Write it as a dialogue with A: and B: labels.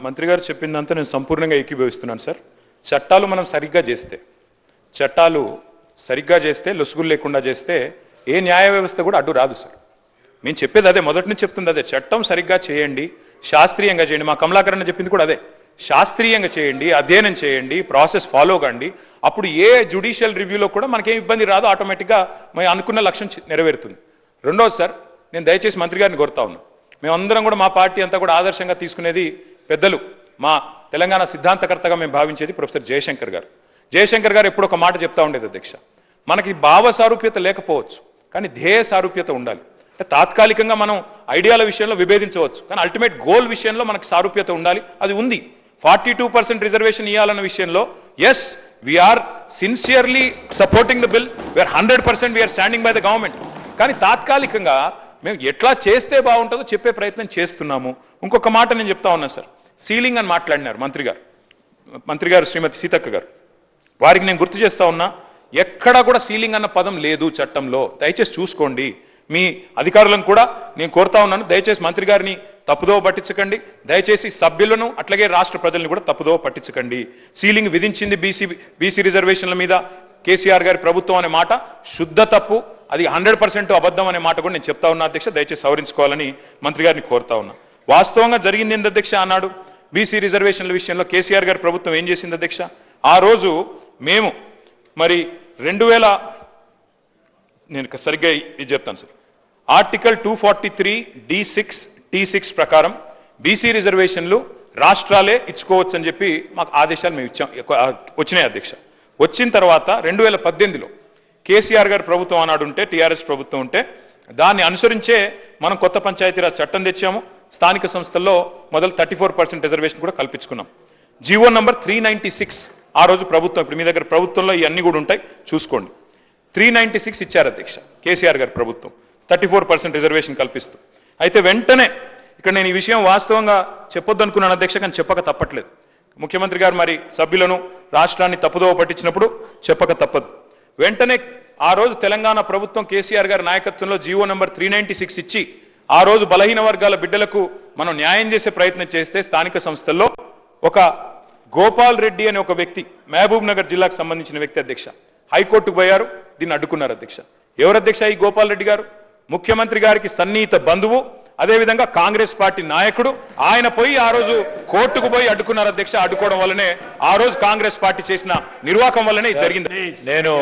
A: మంత్రి గారు చెప్పిందంతా నేను సంపూర్ణంగా ఏకీభవిస్తున్నాను సార్. చట్టాలు మనం సరిగ్గా చేస్తే లొసుగులు లేకుండా చేస్తే ఏ న్యాయ వ్యవస్థ కూడా అడ్డు రాదు సార్. మేము చెప్పేది అదే, మొదటి నుంచి చెప్తుంది అదే. చట్టం సరిగ్గా చేయండి, శాస్త్రీయంగా చేయండి. మా కమలాకరణ చెప్పింది కూడా అదే. శాస్త్రీయంగా చేయండి, అధ్యయనం చేయండి, ప్రాసెస్ ఫాలో కండి. అప్పుడు ఏ జ్యుడిషియల్ రివ్యూలో కూడా మనకేం ఇబ్బంది రాదు, ఆటోమేటిక్గా మేము అనుకున్న లక్ష్యం నెరవేరుతుంది. రెండోది సార్, నేను దయచేసి మంత్రి గారిని కోరుతా ఉన్నాను. మేమందరం కూడా మా పార్టీ అంతా కూడా ఆదర్శంగా తీసుకునేది పెద్దలు, మా తెలంగాణ సిద్ధాంతకర్తగా మేము భావించేది ప్రొఫెసర్ జయశంకర్ గారు. జయశంకర్ గారు ఎప్పుడు ఒక మాట చెప్తా ఉండేది అధ్యక్ష, మనకి భావ సారూప్యత లేకపోవచ్చు కానీ ధ్యేయ సారూప్యత ఉండాలి. అంటే తాత్కాలికంగా మనం ఐడియాల విషయంలో విభేదించవచ్చు కానీ అల్టిమేట్ గోల్ విషయంలో మనకి సారూప్యత ఉండాలి. అది ఉంది. 42% రిజర్వేషన్ ఇవ్వాలన్న విషయంలో yes we are sincerely supporting the bill, we are 100% we are standing by the government. కానీ తాత్కాలికంగా మేము ఎట్లా చేస్తే బాగుంటుందో చెప్పే ప్రయత్నం చేస్తున్నాము. ఇంకొక మాట నేను చెప్తా ఉన్నా సార్, సీలింగ్ అని మాట్లాడినారు మంత్రి గారు శ్రీమతి సీతక్క గారు. వారికి నేను గుర్తు చేస్తా ఉన్నా, ఎక్కడా కూడా సీలింగ్ అన్న పదం లేదు చట్టంలో. దయచేసి చూసుకోండి. మీ అధికారులను కూడా నేను కోరుతా ఉన్నాను, దయచేసి మంత్రి గారిని తప్పుదోవ పట్టించకండి. దయచేసి సభ్యులను అట్లాగే రాష్ట్ర ప్రజల్ని కూడా తప్పుదోవ పట్టించకండి. సీలింగ్ విధించింది బీసీ రిజర్వేషన్ల మీద కేసీఆర్ గారి ప్రభుత్వం అనే మాట శుద్ధ తప్పు. అది 100% అబద్ధం అనే మాట కూడా నేను చెప్తా ఉన్నా అధ్యక్ష. దయచేసి సవరించుకోవాలని మంత్రి గారిని కోరుతా ఉన్నా. వాస్తవంగా జరిగింది ఏంటి అధ్యక్ష, అన్నాడు బీసీ రిజర్వేషన్ల విషయంలో కేసీఆర్ గారి ప్రభుత్వం ఏం చేసింది అధ్యక్ష, ఆ రోజు మేము మరి 2000 నేను సరిగ్గా ఇది చెప్తాను సార్, ఆర్టికల్ 243 D6 T6 ప్రకారం బీసీ రిజర్వేషన్లు రాష్ట్రాలే ఇచ్చుకోవచ్చు అని చెప్పి మాకు ఆదేశాలు మేము వచ్చినాయి అధ్యక్ష. వచ్చిన తర్వాత 2018లో కేసీఆర్ గారి ప్రభుత్వం ఆనాడు ఉంటే, టీఆర్ఎస్ ప్రభుత్వం ఉంటే దాన్ని అనుసరించే మనం కొత్త పంచాయతీరాజ్ చట్టం తెచ్చాము. స్థానిక సంస్థల్లో మొదలు 34% రిజర్వేషన్ కూడా కల్పించుకున్నాం. జీవో నంబర్ 396 ఆ రోజు ప్రభుత్వం, ఇప్పుడు మీ దగ్గర ప్రభుత్వంలో ఇవన్నీ కూడా ఉంటాయి చూసుకోండి, 396 ఇచ్చారు అధ్యక్ష కేసీఆర్ గారి ప్రభుత్వం, 34% రిజర్వేషన్ కల్పిస్తూ. అయితే వెంటనే ఇక్కడ నేను ఈ విషయం వాస్తవంగా చెప్పొద్దు అనుకున్నాను అధ్యక్ష, కానీ చెప్పక తప్పట్లేదు. ముఖ్యమంత్రి గారు మరి సభ్యులను రాష్ట్రాన్ని తప్పుదోవ పట్టించినప్పుడు చెప్పక తప్పదు. వెంటనే ఆ రోజు తెలంగాణ ప్రభుత్వం కేసీఆర్ గారి నాయకత్వంలో జీవో నంబర్ 396 ఇచ్చి ఆ రోజు బలహీన వర్గాల బిడ్డలకు మనం న్యాయం చేసే ప్రయత్నం చేస్తే స్థానిక సంస్థల్లో ఒక గోపాల్ రెడ్డి అనే ఒక వ్యక్తి, మహబూబ్ నగర్ జిల్లాకు సంబంధించిన వ్యక్తి అధ్యక్ష, హైకోర్టుకు పోయారు, దీన్ని అడ్డుకున్నారు అధ్యక్ష. ఎవరు అధ్యక్ష ఈ గోపాల్ రెడ్డి గారు? ముఖ్యమంత్రి గారికి సన్నిహిత బంధువు, అదేవిధంగా కాంగ్రెస్ పార్టీ నాయకుడు. ఆయన పోయి ఆ రోజు కోర్టుకు పోయి అడ్డుకున్నారు అధ్యక్ష. అడ్డుకోవడం వల్లనే ఆ రోజు కాంగ్రెస్ పార్టీ చేసిన నిర్వాకం వల్లనే జరిగింది.
B: నేను